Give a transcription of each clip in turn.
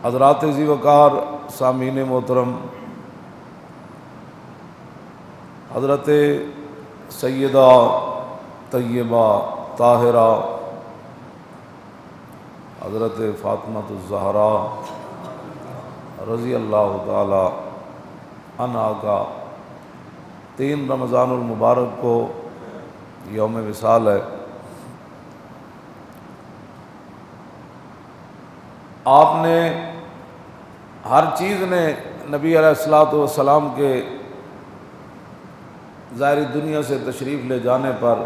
حضرات ذی وقار سامعین محترم، حضرت سیدہ طیبہ طاہرہ حضرت فاطمہ الزہرا رضی اللہ تعالی عنہا کا 3 رمضان المبارک کو یوم وصال ہے۔ آپ نے ہر چیز نے نبی علیہ الصلوۃ والسلام کے ظاہری دنیا سے تشریف لے جانے پر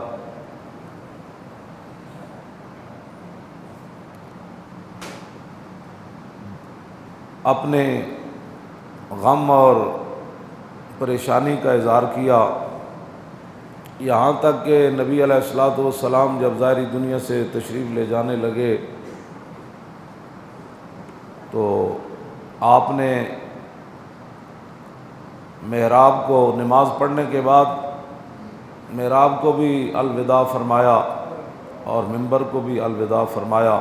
اپنے غم اور پریشانی کا اظہار کیا، یہاں تک کہ نبی علیہ الصلوۃ والسلام جب ظاہری دنیا سے تشریف لے جانے لگے تو آپ نے محراب کو نماز پڑھنے کے بعد محراب کو بھی الوداع فرمایا اور منبر کو بھی الوداع فرمایا،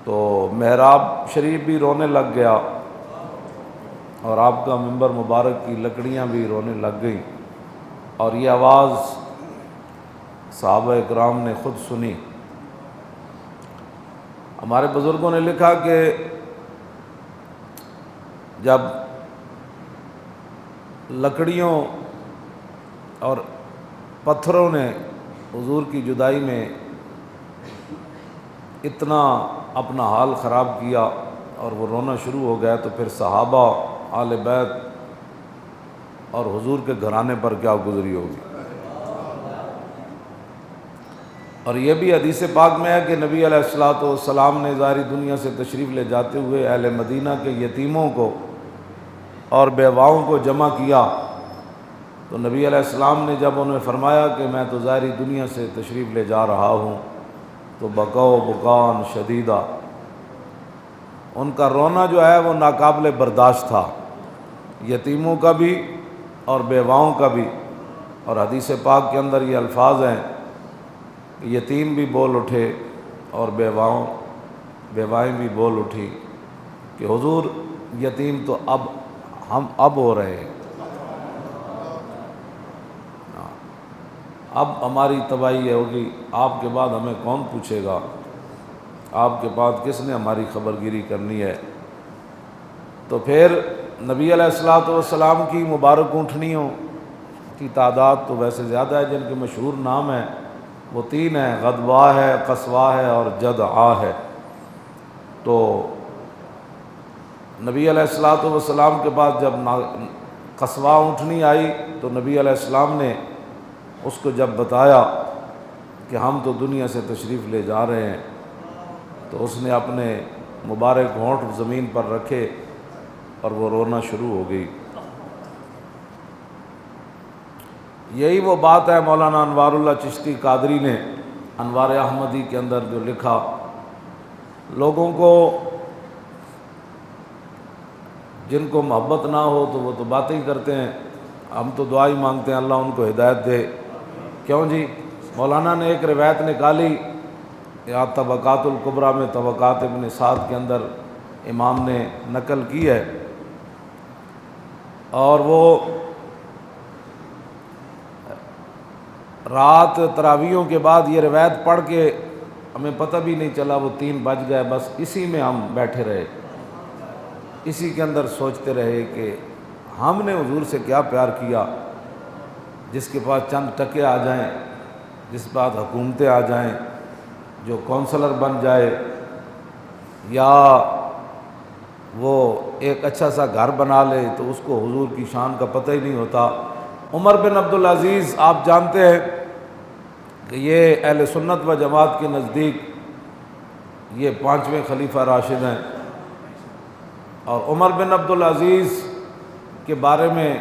تو محراب شریف بھی رونے لگ گیا اور آپ کا منبر مبارک کی لکڑیاں بھی رونے لگ گئیں، اور یہ آواز صحابہ اکرام نے خود سنی۔ ہمارے بزرگوں نے لکھا کہ جب لکڑیوں اور پتھروں نے حضور کی جدائی میں اتنا اپنا حال خراب کیا اور وہ رونا شروع ہو گیا، تو پھر صحابہ، آل بیت اور حضور کے گھرانے پر کیا گزری ہوگی۔ اور یہ بھی حدیث پاک میں ہے کہ نبی علیہ الصلوۃ والسلام نے ظاہری دنیا سے تشریف لے جاتے ہوئے اہل مدینہ کے یتیموں کو اور بیواؤں کو جمع کیا، تو نبی علیہ السلام نے جب انہیں فرمایا کہ میں تو ظاہری دنیا سے تشریف لے جا رہا ہوں، تو بکاؤ بکان شدیدہ، ان کا رونا جو ہے وہ ناقابل برداشت تھا، یتیموں کا بھی اور بیواؤں کا بھی۔ اور حدیث پاک کے اندر یہ الفاظ ہیں کہ یتیم بھی بول اٹھے اور بیوائیں بھی بول اٹھی کہ حضور یتیم تو اب ہو رہے ہیں، اب ہماری تباہی ہوگی، آپ کے بعد ہمیں کون پوچھے گا، آپ کے بعد کس نے ہماری خبر گیری کرنی ہے۔ تو پھر نبی علیہ الصلوۃ والسلام کی مبارک اونٹنیوں کی تعداد تو ویسے زیادہ ہے، جن کے مشہور نام ہیں وہ 3 ہیں، غدوہ ہے، قصوہ ہے اور جدعا ہے۔ تو نبی علیہ الصلوۃ والسلام کے بعد جب قصوہ اونٹنی آئی تو نبی علیہ السلام نے اس کو جب بتایا کہ ہم تو دنیا سے تشریف لے جا رہے ہیں، تو اس نے اپنے مبارک ہونٹ زمین پر رکھے اور وہ رونا شروع ہو گئی۔ یہی وہ بات ہے مولانا انوار اللہ چشتی قادری نے انوار احمدی کے اندر جو لکھا، لوگوں کو جن کو محبت نہ ہو تو وہ تو باتیں ہی کرتے ہیں، ہم تو دعا ہی مانگتے ہیں اللہ ان کو ہدایت دے۔ کیوں جی؟ مولانا نے ایک روایت نکالی، یا طبقات الکبریٰ میں طبقات ابن سعد کے اندر امام نے نقل کی ہے، اور وہ رات تراویحوں کے بعد یہ روایت پڑھ کے ہمیں پتہ بھی نہیں چلا، وہ 3 بج گئے، بس اسی میں ہم بیٹھے رہے، اسی کے اندر سوچتے رہے کہ ہم نے حضور سے کیا پیار کیا، جس کے پاس چند ٹکے آ جائیں، جس کے پاس حکومتیں آ جائیں، جو کونسلر بن جائے، یا وہ ایک اچھا سا گھر بنا لے، تو اس کو حضور کی شان کا پتہ ہی نہیں ہوتا۔ عمر بن عبدالعزیز آپ جانتے ہیں کہ یہ اہل سنت و جماعت کے نزدیک یہ 5ویں خلیفہ راشد ہیں، اور عمر بن عبدالعزیز کے بارے میں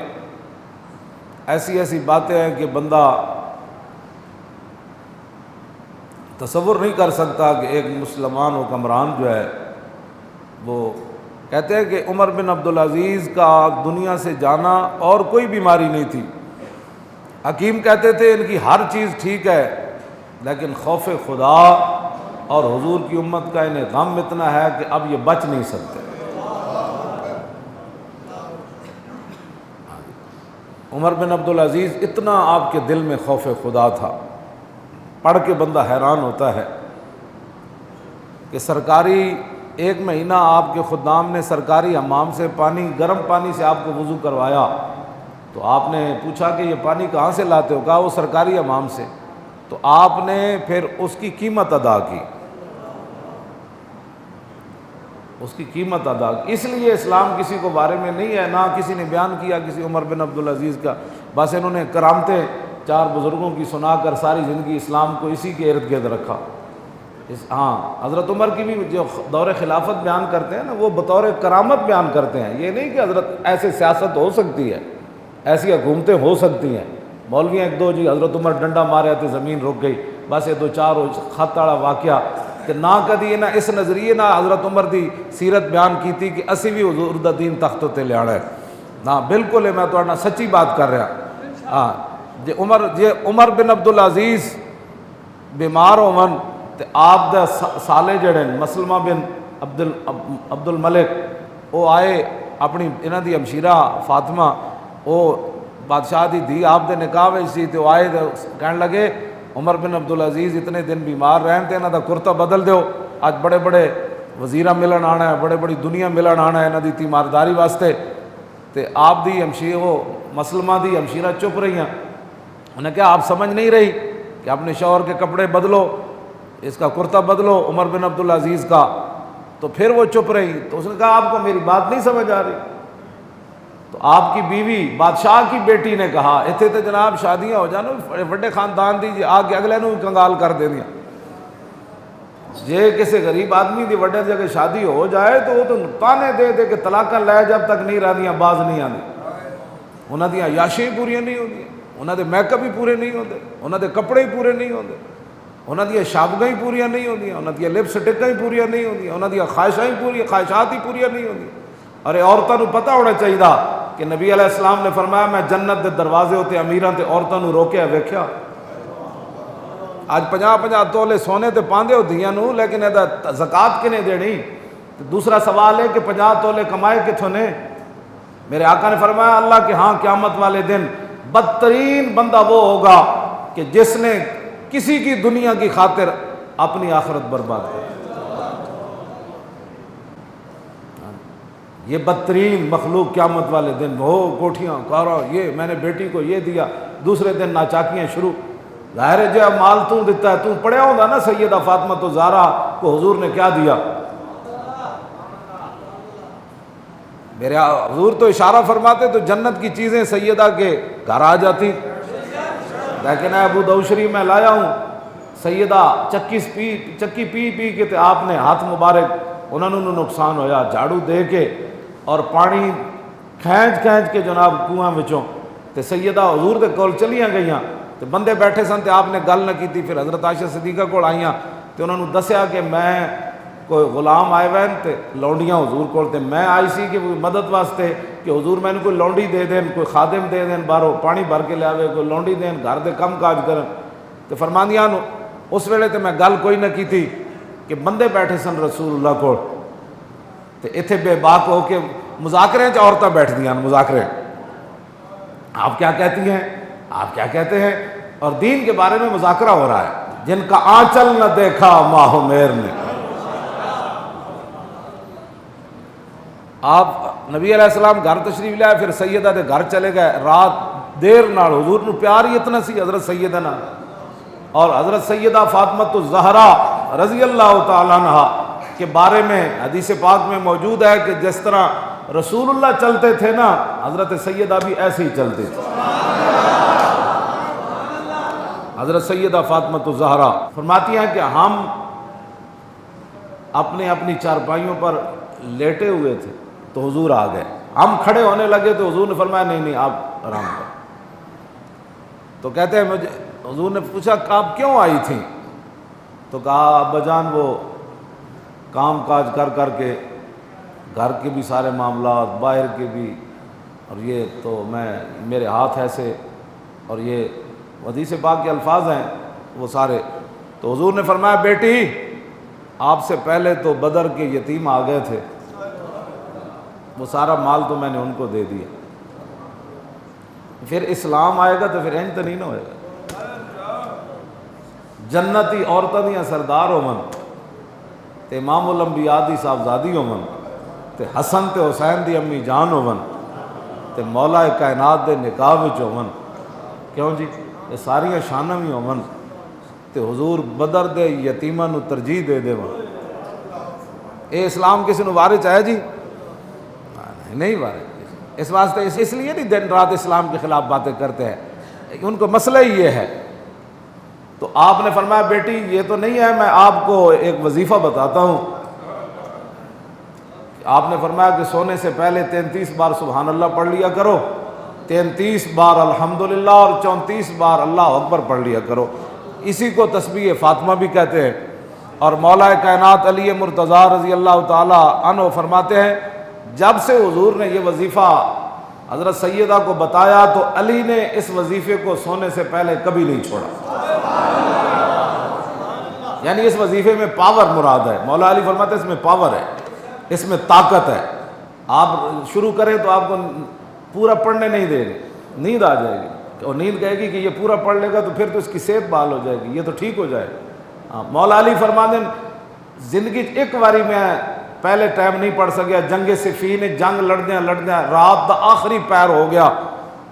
ایسی باتیں ہیں کہ بندہ تصور نہیں کر سکتا کہ ایک مسلمان حکمران جو ہے، وہ کہتے ہیں کہ عمر بن عبدالعزیز کا دنیا سے جانا اور کوئی بیماری نہیں تھی، حکیم کہتے تھے ان کی ہر چیز ٹھیک ہے، لیکن خوف خدا اور حضور کی امت کا انہیں غم اتنا ہے کہ اب یہ بچ نہیں سکتے۔ عمر بن عبدالعزیز اتنا آپ کے دل میں خوف خدا تھا، پڑھ کے بندہ حیران ہوتا ہے کہ سرکاری ایک مہینہ آپ کے خدام نے سرکاری حمام سے پانی، گرم پانی سے آپ کو وضو کروایا، تو آپ نے پوچھا کہ یہ پانی کہاں سے لاتے ہو؟ کہا وہ سرکاری حمام سے۔ تو آپ نے پھر اس کی قیمت ادا کی، اس کی قیمت ادا کی۔ اس لیے اسلام کسی کو بارے میں نہیں ہے، نہ کسی نے بیان کیا کسی عمر بن عبدالعزیز کا، بس انہوں نے کرامتیں چار بزرگوں کی سنا کر ساری زندگی اسلام کو اسی کے ارد گرد رکھا۔ ہاں، حضرت عمر کی بھی جو دور خلافت بیان کرتے ہیں نا، وہ بطور کرامت بیان کرتے ہیں، یہ نہیں کہ حضرت ایسے سیاست ہو سکتی ہے، ایسی حکومتیں ہو سکتی ہیں۔ مولوی ایک دو جی حضرت عمر ڈنڈا مارے تھے زمین رک گئی، بس یہ دو چار خط والا واقعہ کہ نہ کدی نہ اس نظریے نہ حضرت عمر دی سیرت بیان کی تھی کہ اسی بھی حضور دا دین تختوں تے لیانا ہے، نہ بالکل ہے، میں تو سچی بات کر رہا۔ ہاں جی عمر بن عبدالعزیز بیمار ہون تے آپ دا سالے جڑے مسلمہ بن عبد الملک وہ آئے، اپنی انہاں دی ہمشیرہ فاطمہ وہ بادشاہ دی دھی آپ دے نکاح وچ سی، تے وہ آئے تے کہنے لگے عمر بن عبدالعزیز اتنے دن بیمار رہن تے انہاں دا کرتا بدل دیو، اج بڑے بڑے وزیراں ملن آنا ہے، بڑے بڑی دنیا ملن آنا ہے انہاں دی تیمارداری واسطے۔ تے آپ دی ہمشیرہ وہ مسلمہ دی ہمشیرہ چپ رہی ہیں، انہوں نے کہا آپ سمجھ نہیں رہی کہ اپنے شوہر کے کپڑے بدلو، اس کا کرتا بدلو عمر بن عبدالعزیز کا، تو پھر وہ چپ رہی۔ تو اس نے کہا آپ کو میری بات نہیں سمجھ آ رہی؟ تو آپ کی بیوی بادشاہ کی بیٹی نے کہا اتنے تو جناب شادیاں ہو جانا بڑے خاندان دی جی آ کے اگلے نو کنگال کر دے دیا، جے کسی غریب آدمی دی وڈے جگہ شادی ہو جائے تو وہ تو تانے دے دے کہ طلاقاں لے جب تک نہیں رہدیاں باز نہیں آتی، انہاں دی عیاشیاں پوریاں نہیں ہوندیاں، انہاں دے میک اپ ہی پورے نہیں ہوندے، انہاں دے کپڑے ہی پورے نہیں ہوندے، انہاں دی شابگاں ہی پوریاں نہیں ہوندیاں، انہاں دی لپسٹکاں ہی پوریاں نہیں ہوندیاں، انہاں دی خواہشات ہی پوریاں نہیں ہوندیاں۔ ارے عورتوں پتہ ہونا چاہیے کہ نبی علیہ السلام نے فرمایا میں جنت دے دروازے ہوتے امیراں تے عورتوں روکیا ویکھیا۔ آج 50 تولے سونے تے پاندے ہو دھیاں نو، لیکن ادا زکوٰۃ کنے دینی؟ دوسرا سوال ہے کہ 50 تولے کمائے کتھوں نے؟ میرے آقا نے فرمایا اللہ کے ہاں قیامت والے دن بدترین بندہ وہ ہوگا کہ جس نے کسی کی دنیا کی خاطر اپنی آخرت برباد کر، یہ بدترین مخلوق قیامت والے دن ہو، کوٹھیاں کارا، یہ میں نے بیٹی کو یہ دیا، دوسرے دن ناچاکیاں شروع۔ ظاہر ہے جو مال تو دیتا ہے، تو پڑھیا ہوگا نا سیدہ فاطمہ تو زہرا کو حضور نے کیا دیا؟ میرے حضور تو اشارہ فرماتے تو جنت کی چیزیں سیدہ کے گھر آ جاتی، لیکن ابو داؤد شریف میں لایا ہوں سیدہ چکی پی کے تے آپ نے ہاتھ مبارک انہوں نے نقصان ہویا، جھاڑو دے کے اور پانی کھینچ کے جناب کنواں وچوں تے سیدہ حضور دے کول چلیاں گئیاں تے بندے بیٹھے سن تے آپ نے گل نہ کیتی۔ پھر حضرت عائشہ صدیقہ کول آئیاں تے انہوں نے دسیا کہ میں کوئی غلام آئے ہوئے تے لونڈیاں حضور کول تے میں آئی سی کہ مدد واسطے کہ حضور میں نے کوئی لونڈی دے دین، کوئی خادم دے دین، باہروں پانی بھر کے لے آوے، کوئی لونڈی دین، گھر دے کم کاج کرن تے فرماندیاں اس ویلے تے میں گل کوئی نہ کیتی کہ بندے بیٹھے سن رسول اللہ کو تے ایتھے بے باک ہو کے مذاکرے چ عورتیں بیٹھ دیاں مذاکرے، آپ کیا کہتی ہیں، آپ کیا کہتے ہیں، اور دین کے بارے میں مذاکرہ ہو رہا ہے۔ جن کا آنچل نہ دیکھا ماہ میر نے، آپ نبی علیہ السلام گھر تشریف لائے، پھر سیدہ دے گھر چلے گئے، رات دیر نال حضور نو پیار ہی اتنا سی حضرت سیدہ نال، اور حضرت سیدہ فاطمہ الزہرا رضی اللہ تعالیٰ عنہ کے بارے میں حدیث پاک میں موجود ہے کہ جس طرح رسول اللہ چلتے تھے نا، حضرت سیدہ بھی ایسے ہی چلتے تھے۔ حضرت سیدہ فاطمہ الزہرا فرماتی ہیں کہ ہم اپنی چارپائیوں پر لیٹے ہوئے تھے تو حضور آ گئے، ہم کھڑے ہونے لگے تو حضور نے فرمایا نہیں آپ آرام کریں۔ تو کہتے ہیں مجھے حضور نے پوچھا کہ آپ کیوں آئی تھیں؟ تو کہا ابا جان وہ کام کاج کر کے گھر کے بھی سارے معاملات، باہر کے بھی، اور یہ تو میرے ہاتھ ایسے، اور یہ حدیث پاک کے الفاظ ہیں وہ سارے۔ تو حضور نے فرمایا بیٹی آپ سے پہلے تو بدر کے یتیم آ گئے تھے، وہ سارا مال تو میں نے ان کو دے دیا، پھر اسلام آئے گا تو پھر انج تو نہیں نہ ہوئے گا۔ جنتی عورتاں دیاں سردار ہومن تے امام الانبیاء دی صاحبزادی ہومن تے حسن تے حسین دی امی جان ہومن تے مولا کائنات دے نکاح وچ ہومن، کیوں جی یہ ساریاں شاناں بھی ہومن تے حضور بدر دے یتیماں نو ترجیح دے دیون، اے اسلام کسی نو وارث ہے جی؟ نہیں وارث۔ اس واسطے اس لیے نہیں دن رات اسلام کے خلاف باتیں کرتے ہیں، ان کو مسئلہ ہی یہ ہے۔ تو آپ نے فرمایا بیٹی یہ تو نہیں ہے، میں آپ کو ایک وظیفہ بتاتا ہوں۔ آپ نے فرمایا کہ سونے سے پہلے 33 بار سبحان اللہ پڑھ لیا کرو، 33 بار الحمدللہ اور 34 بار اللہ اکبر پڑھ لیا کرو، اسی کو تسبیح فاطمہ بھی کہتے ہیں۔ اور مولا کائنات علی مرتضیٰ رضی اللہ تعالی عنہ فرماتے ہیں جب سے حضور نے یہ وظیفہ حضرت سیدہ کو بتایا تو علی نے اس وظیفے کو سونے سے پہلے کبھی نہیں چھوڑا، یعنی اس وظیفے میں پاور مراد ہے۔ مولا علی فرماتے ہیں اس میں پاور ہے، اس میں طاقت ہے، آپ شروع کریں تو آپ کو پورا پڑھنے نہیں دے گے، نیند آ جائے گی، اور نیند کہے گی کہ یہ پورا پڑھ لے گا تو پھر تو اس کی صحت بحال ہو جائے گی، یہ تو ٹھیک ہو جائے گا۔ مولا علی فرماتے ہیں زندگی ایک باری میں پہلے ٹائم نہیں پڑھ سکیا، جنگ صفین جنگ لڑدیاں رات دا آخری پیر ہو گیا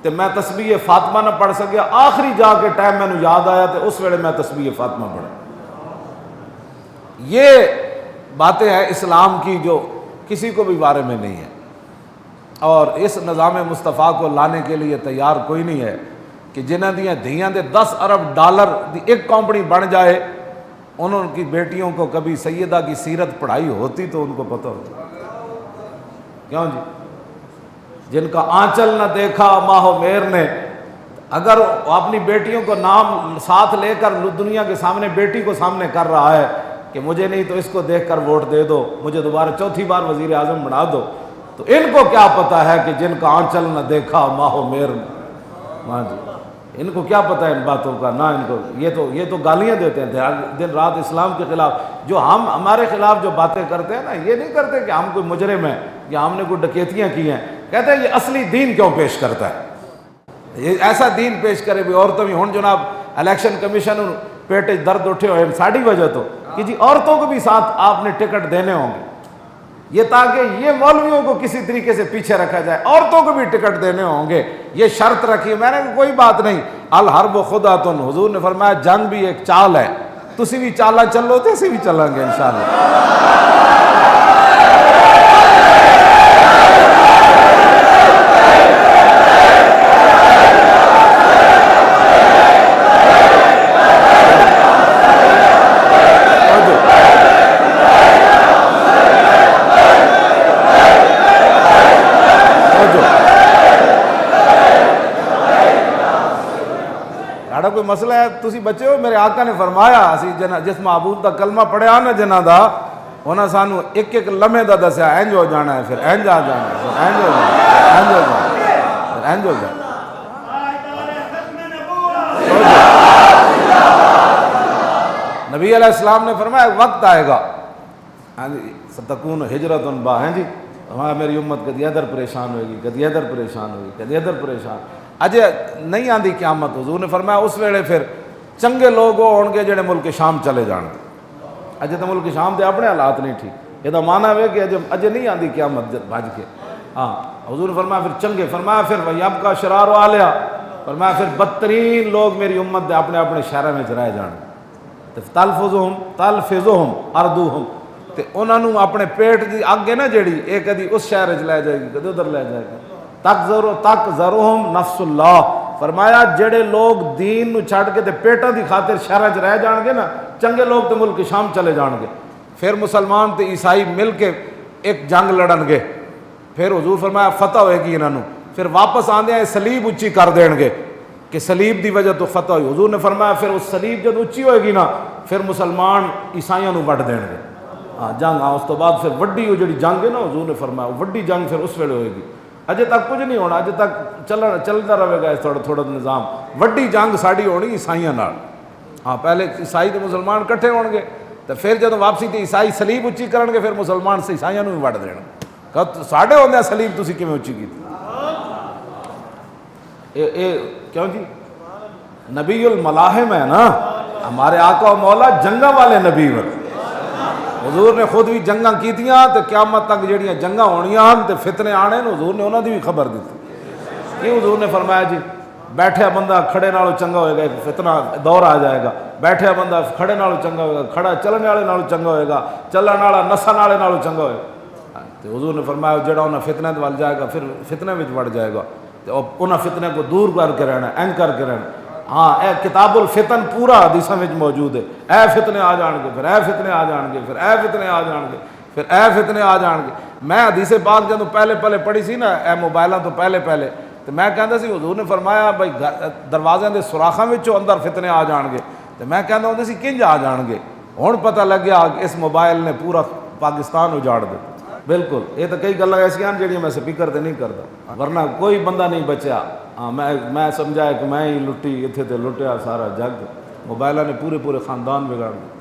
تو میں تسبیح فاطمہ نہ پڑھ سکیا، آخری جا کے ٹائم میں نے یاد آیا تو اس ویلے میں تسبیح فاطمہ پڑھا۔ یہ باتیں ہیں اسلام کی جو کسی کو بھی بارے میں نہیں ہے، اور اس نظام مصطفیٰ کو لانے کے لیے تیار کوئی نہیں ہے کہ جنہ دیاں دھیاں دے 10 ارب ڈالر دی ایک کمپنی بن جائے، انہوں کی بیٹیوں کو کبھی سیدہ کی سیرت پڑھائی ہوتی تو ان کو پتہ ہوتا، کیوں جی؟ جن کا آنچل نہ دیکھا ماہ و میر نے، اگر اپنی بیٹیوں کو نام ساتھ لے کر دنیا کے سامنے بیٹی کو سامنے کر رہا ہے کہ مجھے نہیں تو اس کو دیکھ کر ووٹ دے دو، مجھے دوبارہ چوتھی بار وزیر اعظم بنا دو، تو ان کو کیا پتہ ہے کہ جن کا آنچل نہ دیکھا ماہ و میر نے، ہاں جی، ان کو کیا پتہ ہے ان باتوں کا، نہ ان کو یہ تو گالیاں دیتے ہیں دن رات اسلام کے خلاف، جو ہمارے خلاف جو باتیں کرتے ہیں نا، یہ نہیں کرتے کہ ہم کوئی مجرم ہیں یا ہم نے کوئی ڈکیتیاں کی ہیں، کہتے ہیں یہ اصلی دین کیوں پیش کرتا ہے، یہ ایسا دین پیش کرے بھی عورتوں بھی ہوں جناب الیکشن کمیشن پیٹ درد اٹھے ہوئے ساڑی وجہ تو کہ جی عورتوں کو بھی ساتھ آپ نے ٹکٹ دینے ہوں گے، یہ تاکہ یہ مولویوں کو کسی طریقے سے پیچھے رکھا جائے، عورتوں کو بھی ٹکٹ دینے ہوں گے، یہ شرط رکھی۔ میں نے کہا کوئی بات نہیں، الحرب خدعۃ، حضور نے فرمایا جنگ بھی ایک چال ہے، تسی بھی چالا چلو تے اسی بھی چلیں گے انشاءاللہ۔ کوئی مسئلہ ہے تسی بچے ہو، میرے آقا نے فرمایا اسی جس معبود دا کلمہ پڑھیا نا جنہ دا انہاں سانو ایک ایک لمحے دا دسیا اینج ہو جانا ہے، پھر اینج آ جانا ہے، پھر اینج ہو جانا ہے، پھر اینج ہو جانا ہے۔ نبی علیہ السلام نے فرمایا وقت آئے گا ستکون ہجرت با، ہیں جی ہاں میری امت کدی ادھر پریشان ہوئے گی، کدی ادھر پریشان ہوئے گی، کدی ادھر پریشان، اجے نہیں آندی قیامت۔ حضور نے فرمایا اس ویلے پھر چنگے لوگ ہون گے جڑے ملک شام چلے جان گے، اجے تو ملک شام دے اپنے حالات نہیں ٹھیک، یہ مانا ہے کہ اجے نہیں آندی قیامت بھج کے، ہاں حضور نے فرمایا پھر چنگے، فرمایا پھر وَيَبْقَى شِرَارُ أَهْلِهَا، فرمایا پھر بدترین لوگ میری امت دے اپنے اپنے شہروں میں رہ جان گے، تلفظهم أرضهم، تے انہاں نوں اپنے پیٹ دی اگ ہے نا جیڑی اے کدی اس شہر وچ لے جائے گی کدی ادھر لے جائے گی، تکذرهم نفس اللہ، فرمایا جڑے لوگ دین نو چھڈ کے تے پیٹاں دی خاطر شہراں وچ رہ جان گے نا، چنگے لوگ تے ملک شام چلے جان گے، پھر مسلمان تے عیسائی مل کے ایک جنگ لڑن گے، پھر حضور فرمایا فتح ہوئے گی انہاں نوں، پھر واپس آندے سلیب اچھی کر دین گے کہ سلیب دی وجہ تو فتح ہوئی۔ حضور نے فرمایا پھر اس سلیب جب اچھی ہوئے گی نا پھر مسلمان عیسائیوں نوں وڈ دین گے، ہاں جنگ، ہاں اس تو بعد پھر وڈی وہ جڑی جنگ ہے نا حضور نے فرمایا وڈی جنگ پھر اس ویلے ہوئے گی، اجے تک کچھ نہیں ہونا، اجے تک چلتا رہے گا تھوڑا تھوڑا نظام، وڈی جنگ ساڑی ہونی عیسائیاں نال، ہاں پہلے عیسائی تے مسلمان کٹھے ہون گے، تو پھر جب واپسی تے عیسائی سلیب اچھی کرن گے پھر مسلمان سے عیسائیاں نوں بھی وڈ دینا کہ ساڈے ہوندے سلیب تسی کیویں اچھی کیتی اے کیوں جی نبی الملاحم ہے نا ہمارے آقا و مولا جنگاں والے نبی ہیں حضور نے خود بھی جنگاں کیتیاں تے قیامت تک جڑیاں جنگاں ہونیاں ہن تے فتنے آنے حضور نے انہاں دی بھی خبر دتی کہ حضور نے فرمایا جی بیٹھیا بندہ کھڑے نالوں چنگا ہوئے گا ایک فتنہ دور آ جائے گا بیٹھیا بندہ کھڑے نالوں چنگا ہوئے گا کھڑا چلنے والے نالوں چنگا ہوئے گا چلن والا نسن والے نالوں چنگا ہوئے گا تے حضور نے فرمایا جڑا انہاں فتنے دے ول جائے گا پھر فتنے وچ وڑ جائے گا تے انہاں فتنے کو دور کر کے رہنا اینج کر کے رہنا ہاں اے کتاب الفتن پورا حدیثاں وچ موجود ہے اے فتنے آ جان گے پھر اے فتنے آ جان گے پھر اے فتنے آ جان گے پھر اے فتنے آ جان گے میں حدیث پاک جدوں پہلے پڑھی سی نا اے موبائلاں تو پہلے تو میں کہندا سی حضور نے فرمایا بھائی دروازے دے سوراخاں وچوں اندر فتنے آ جان گے تو میں کہندا ہوندا سی کنج آ جان گے ہن پتہ لگ گیا کہ اس موبائل نے پورا پاکستان اجاڑ دتا بالکل یہ تو کئی گلاں ایسیاں جڑیاں میں سپیکر تے نہیں کردا ورنہ کوئی بندہ نہیں بچیا ہاں میں سمجھایا کہ میں ہی لٹی اتنے تے لٹیا سارا جگ موبائلاں نے پورے خاندان بگاڑ دیا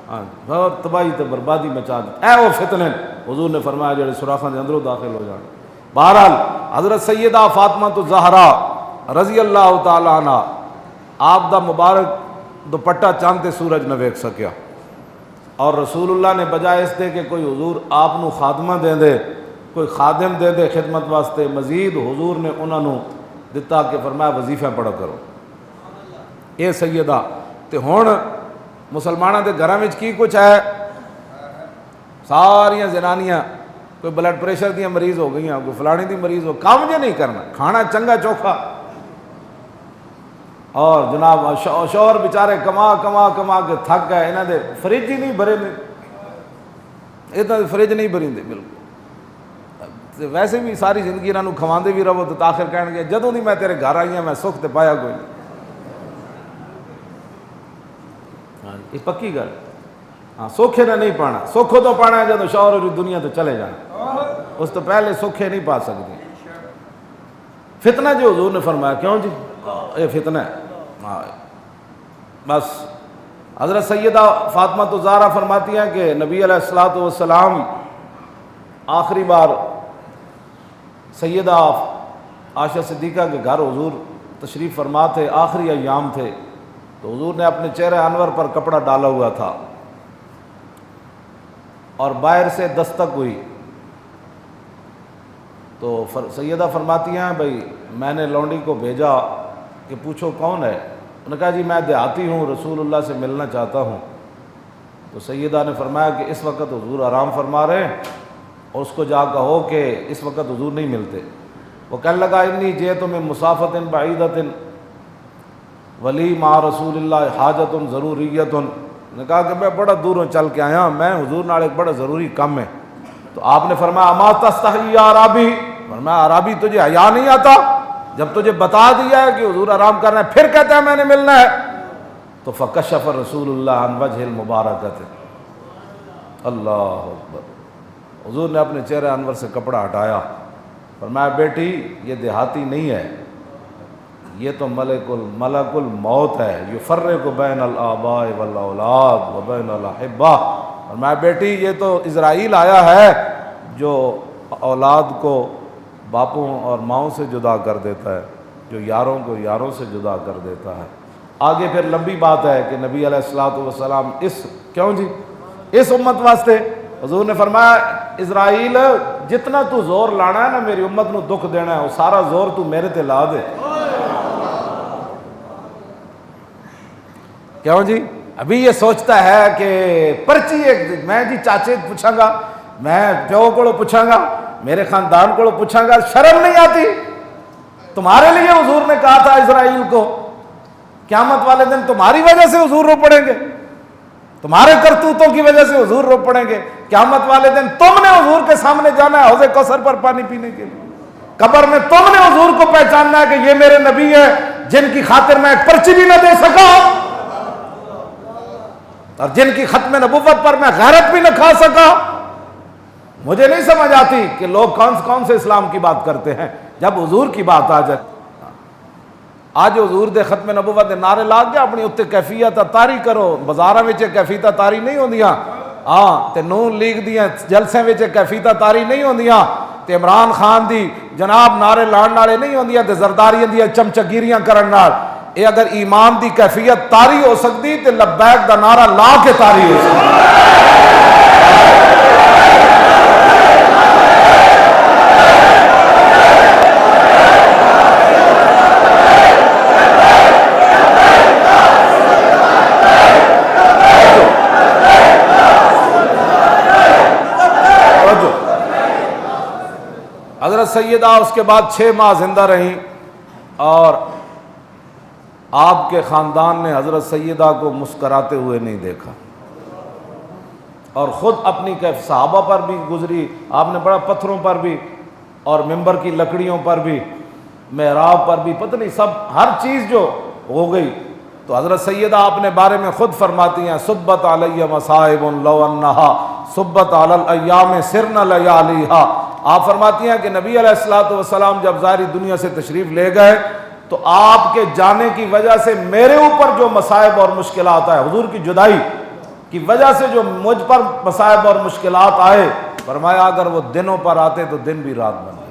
ہاں بہت تباہی تے بربادی مچا دی اے وہ فتنے حضور نے فرمایا جڑے سوراخاں دے اندروں داخل ہو جان بہرحال حضرت سیدہ فاطمہ الزہرا رضی اللہ تعالی عنہ آپ دا مبارک دوپٹہ چاند تے سورج نہ ویکھ سکیا اور رسول اللہ نے بجائے اس دے کہ کوئی حضور آپ نو خادمہ دے کوئی خادم دے خدمت واسطے مزید حضور نے انہاں نو دتا کہ فرمایا وظیفہ پڑھا کرو اے سیدہ تے ہن مسلماناں دے گھراں وچ کی کچھ ہے ساریاں زنانیاں کوئی بلڈ پریشر دیاں مریض ہو گئیاں کوئی فلانی دی مریض ہو کام جے نہیں کرنا کھانا چنگا چوکھا اور جناب شوہر بیچارے کما کے تھک گئے انہاں دے فریج ہی نہیں بھرے نے اتنا فریج نہیں بھری دے بالکل ویسے بھی ساری زندگی انہاں نوں کھواندے بھی رہو تو آخر کہن گے جدوں دی میں تیرے گھر آئی ہاں میں سکھ تے پایا کوئی نہیں یہ پکی گل ہاں سوکھے نے نہیں پانا سوکھو تو پانا ہے جدوں شوہر اور دنیا تو چلے جانا اس تو پہلے سوکھے نہیں پا سکتے فتنہ جو حضور نے فرمایا کیوں جی یہ فتنہ ہے ہاں بس حضرت سیدہ فاطمہ الزہرا فرماتی ہیں کہ نبی علیہ الصلوۃ والسلام آخری بار سیدہ عائشہ صدیقہ کے گھر حضور تشریف فرما تھے آخری ایام تھے تو حضور نے اپنے چہرے انور پر کپڑا ڈالا ہوا تھا اور باہر سے دستک ہوئی تو سیدہ فرماتی ہیں بھائی میں نے لونڈی کو بھیجا کہ پوچھو کون ہے انہوں نے کہا جی میں دیہاتی ہوں رسول اللہ سے ملنا چاہتا ہوں تو سیدہ نے فرمایا کہ اس وقت حضور آرام فرما رہے ہیں اور اس کو جا کہو کہ اس وقت حضور نہیں ملتے وہ کہنے لگا انی جئت من مسافت بعیدۃ ولی مع رسول اللہ حاجت ضروریت نے کہا کہ میں بڑا دوروں چل کے آیا میں حضور نال ایک بڑا ضروری کام ہے تو آپ نے فرمایا اما تستحی یا عرابی فرمایا عرابی تجھے حیا نہیں آتا جب تجھے بتا دیا ہے کہ حضور آرام کرنا ہے پھر کہتا ہے میں نے ملنا ہے تو فکشف رسول اللہ عن وجہ المبارکۃ اللہ اکبر حضور نے اپنے چہرے انور سے کپڑا ہٹایا فرمایا بیٹی یہ دیہاتی نہیں ہے یہ تو ملک الموت ہے یفرق بین الآباء والاولاد و بین الاحبہ فرمایا بیٹی یہ تو اسرائیل آیا ہے جو اولاد کو باپوں اور ماؤں سے جدا کر دیتا ہے جو یاروں کو یاروں سے جدا کر دیتا ہے آگے پھر لمبی بات ہے کہ نبی علیہ الصلوۃ والسلام کیوں جی اس امت واسطے حضور نے فرمایا اسرائیل جتنا تو زور لانا ہے نا میری امت نو دکھ دینا ہے وہ سارا زور تو میرے تے لا دے کیوں جی ابھی یہ سوچتا ہے کہ پرچی ایک میں جی چاچے پوچھاں گا میں پیو کو پوچھاں گا میرے خاندان کو پوچھاں گا شرم نہیں آتی تمہارے لیے حضور نے کہا تھا اسرائیل کو قیامت والے دن تمہاری وجہ سے حضور رو پڑیں گے تمہارے کرتوتوں کی وجہ سے حضور رو پڑیں گے قیامت والے دن تم نے حضور کے سامنے جانا ہے حوض کوثر پر پانی پینے کے لیے قبر میں تم نے حضور کو پہچاننا ہے کہ یہ میرے نبی ہیں جن کی خاطر میں ایک پرچی بھی نہ دے سکا اور جن کی ختم نبوت پر میں غیرت بھی نہ کھا سکا مجھے نہیں سمجھ آتی کہ لوگ کون سے اسلام کی بات کرتے ہیں جب حضور کی بات آ جائے اج حضور دے ختم نبوت دے نعرے لا کے اپنی اتنے کیفیت تاری کرو، بازاراں وچ کیفیت تاری نہیں ہوندیاں، ہاں تے نون لیگ دیاں جلسے وچ کیفیت تاری نہیں ہوندیاں، تے عمران خان دی جناب نعرے لان والے نہیں ہوندیاں، تے زرداریاں دی چمچگیریاں کرن نال اے اگر ایمان دی کیفیت تاری ہو سکتی تے لبیک دا نعرہ لا کے تاری ہو سکتی۔ حضرت سیدہ اس کے بعد 6 ماہ زندہ رہیں اور آپ کے خاندان نے حضرت سیدہ کو مسکراتے ہوئے نہیں دیکھا، اور خود اپنی صحابہ پر بھی گزری، آپ نے بڑا پتھروں پر بھی اور ممبر کی لکڑیوں پر بھی، محراب پر بھی، پتہ نہیں سب ہر چیز جو ہو گئی۔ تو حضرت سیدہ اپنے بارے میں خود فرماتی ہیں صبت علیہ مصائب لو انہا صبت علی الایام سرن لیالیہا۔ آپ فرماتی ہیں کہ نبی علیہ الصلوۃ والسلام جب ظاہری دنیا سے تشریف لے گئے تو آپ کے جانے کی وجہ سے میرے اوپر جو مصائب اور مشکلات آئے، حضور کی جدائی کی وجہ سے جو مجھ پر مصائب اور مشکلات آئے، فرمایا اگر وہ دنوں پر آتے تو دن بھی رات بن گئے۔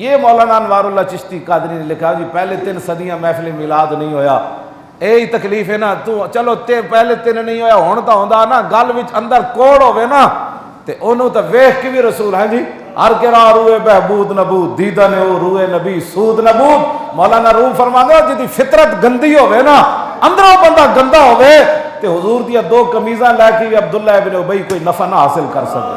یہ مولانا انوار اللہ چشتی قادری نے لکھا جی پہلے 3 صدیاں محفل میلاد نہیں ہویا، یہی تکلیف ہے نا، تو چلو پہلے 3 نہیں ہویا، ہون تا ہوندا نا گل وچ اندر کوڑ ہوے نا تے اونوں تے ویکھ کے بھی رسول ہیں جی ہر کرا روئے بہبود نبود دیدہ نے او روئے نبی سود نبود۔ مولانا روم فرماندے جدی فطرت گندی ہوے نا اندروں بندہ گندا ہوے تے حضور دیا 2 قمیضاں لے کے عبداللہ ابن ابی کوئی نفع نہ حاصل کر سکے،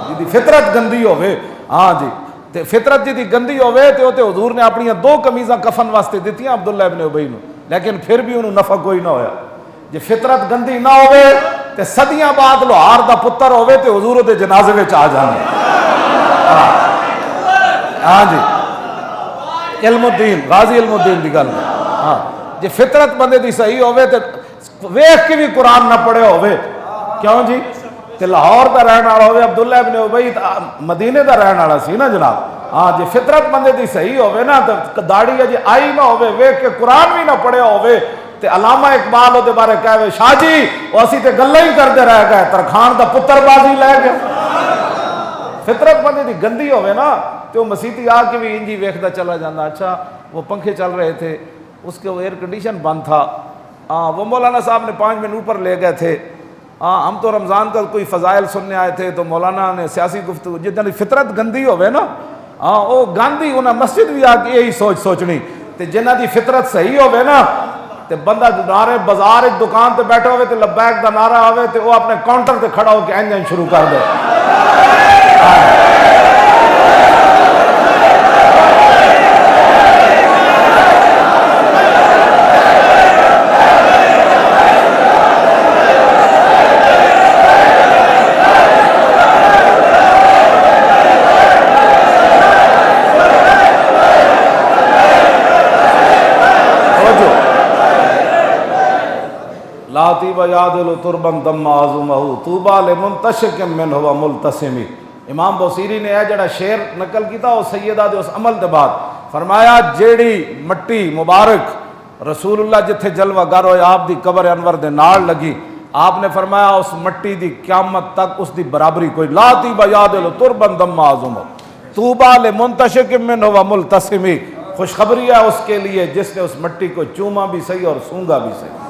جدی فطرت گندی ہوے، ہاں جی تے فطرت جدی گندی ہوے تے او تے حضور نے اپنی 2 قمیضاں کفن واسطے دتیاں عبداللہ ابن ابی نو، لیکن پھر بھی انہوں نفع کوئی نہ ہویا۔ جی فطرت گندی نہ ہوے تے صدیاں بعد لوہار دا پتر ہوے تے حضور دے جنازے وچ آ جانے۔ ہاں جی علم الدین غازی علم الدین دی گل، ہاں جی فطرت بندے دی صحیح ہوے تے ویکھ کے بھی قرآن نہ پڑھے ہوے، کیوں جی تے لاہور دا رہن والا ہوے، عبداللہ ابن ابی مدینے دا رہن والا سی نا جناب، ہاں جی فطرت بندے دی صحیح ہوے نا تے داڑھی اجے آئی نہ ہوے، ویکھ کے قرآن بھی نہ پڑھے ہوے تے علامہ اقبال دے بارے کہے شاہ جی وہ اسی تے گلاں ہی کردے رہ گئے، ترخان دا پتر بازی لے گئے۔ فطرت بندے دی گندی ہوے نا تو مسیتی آ کے بھی انجی ویکھدا چلا جاندہ، اچھا وہ پنکھے چل رہے تھے، اس کے وہ ایئر کنڈیشن بند تھا، وہ مولانا صاحب نے 5 منٹ اوپر لے گئے تھے، ہم تو رمضان کا کوئی فضائل سننے آئے تھے تو مولانا نے سیاسی گفتگو، جتنی فطرت گندی ہوے نا وہ گاندھی انہیں مسجد بھی آ کے یہی سوچنی تے جنہ دی فطرت صحیح ہوے نا تے بندہ نعرے بازار ایک دکان تے بیٹھا ہوئے تے لبیک دا نعرہ آوے تے وہ اپنے کاؤنٹر تے کھڑا ہو کے انجن شروع کر دے۔ لاتی بیادل تربن دم عظمہ طوبى لمنتشق من هو ملتسمی۔ امام بوسیری نے جڑا شعر نقل کیتا وہ سیدہ دے اس عمل دے بعد فرمایا جیڑی مٹی مبارک رسول اللہ جتھے جلوہ گر ہوئے آپ دی قبر انور دے نال لگی، آپ نے فرمایا اس مٹی دی قیامت تک اس دی برابری کوئی، لاتی بیادل تربن دم عظمہ طوبى لمنتشق من هو ملتسمی، خوشخبری ہے اس کے لیے جس نے اس مٹی کو چوما بھی صحیح اور سونگا بھی صحیح۔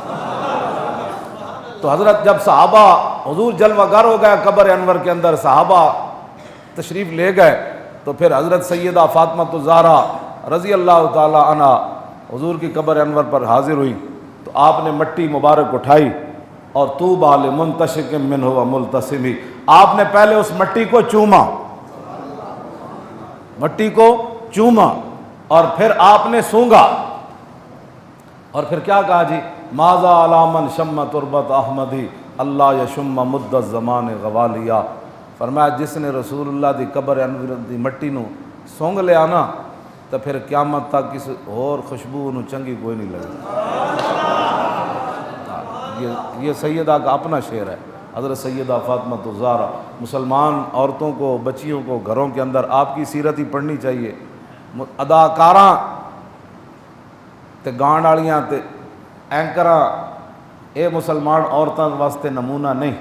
تو حضرت جب صحابہ حضور جلوہ گر ہو گئے قبر انور کے اندر، صحابہ تشریف لے گئے تو پھر حضرت سیدہ فاطمہ الزہرا رضی اللہ تعالی عنہ حضور کی قبر انور پر حاضر ہوئی تو آپ نے مٹی مبارک اٹھائی اور طوبى لمنتشق من هو ملتسمی، آپ نے پہلے اس مٹی کو چوما، مٹی کو چوما اور پھر آپ نے سونگا اور پھر کیا کہا جی ماذا علی من شم تربت احمدی اللہ یشم مد الزمان غوالیا، فرمایا جس نے رسول اللہ دی قبر انور دی مٹی نو سونگ لیا نا تو پھر قیامت تک کسی اور خوشبو نو چنگی کوئی نہیں لگی۔ یہ سیدہ کا اپنا شعر ہے، حضرت سیدہ فاطمہ الزہرا، مسلمان عورتوں کو، بچیوں کو گھروں کے اندر آپ کی سیرت ہی پڑھنی چاہیے۔ اداکاراں تے گان والیاں تے اینکراں اے مسلمان عورتاں واسطے نمونہ نہیں،